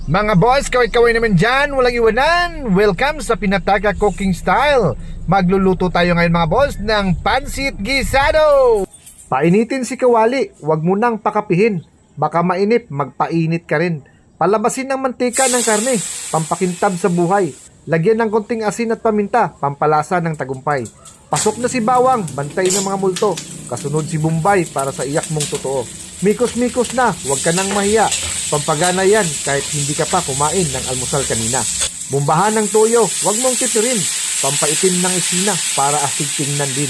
Mga boys, kaway-kaway naman dyan, walang iwanan. Welcome sa Pinataka Cooking Style. Magluluto tayo ngayon mga boss ng pansit gisado. Painitin si kawali, wag mo nang pakapihin. Baka mainip, magpainit ka rin. Palabasin ng mantika ng karne, pampakintab sa buhay. Lagyan ng konting asin at paminta, pampalasa ng tagumpay. Pasok na si bawang, bantay ng mga multo. Kasunod si Bombay para sa iyak mong totoo. Mikos-mikos na, wag ka nang mahiya. Pampagana yan kahit hindi ka pa kumain ng almusal kanina. Bumbahan ng toyo, wag mong titirin. Pampaitim ng isina para astig tingnan din.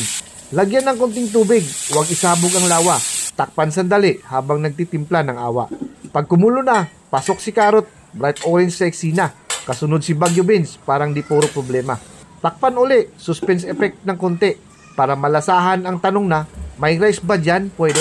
Lagyan ng konting tubig, wag isabog ang lawa. Takpan sandali habang nagtitimpla ng awa. Pag kumulo na, pasok si carrot, bright orange sa eksina. Kasunod si Baguio beans, parang di puro problema. Takpan uli, suspense effect ng konti. Para malasahan ang tanong na, may rice ba dyan? Pwede?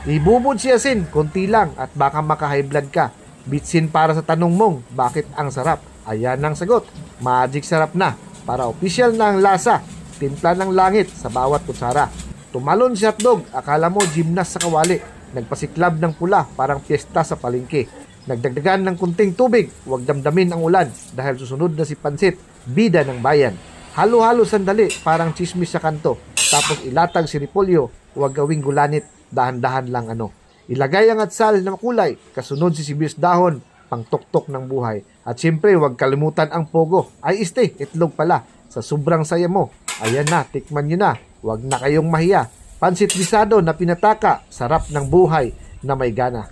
Ibubod si asin, konti lang at baka maka-high blood ka. Bitsin para sa tanong mong, bakit ang sarap? Ayan ang sagot, magic sarap na. Para opisyal na ang lasa, timpla ng langit sa bawat kutsara. Tumalon si hotdog, akala mo gymnast sa kawali. Nagpasiklab ng pula, parang piyesta sa palengke. Nagdagdagan ng kunting tubig, huwag damdamin ang ulan dahil susunod na si Pansit, bida ng bayan. Halo-halo sandali, parang chismis sa kanto. Tapos ilatag si repolyo, huwag gawing gulanit, dahan-dahan lang ano. Ilagay ang atsal na makulay, kasunod si sibuyas dahon, pangtuktok ng buhay. At siyempre, huwag kalimutan ang pogo. Ay itlog pala. Sa sobrang saya mo, ayan na, tikman nyo na. Huwag na kayong mahiya. Pansit gisado na pinataka, sarap ng buhay na may gana.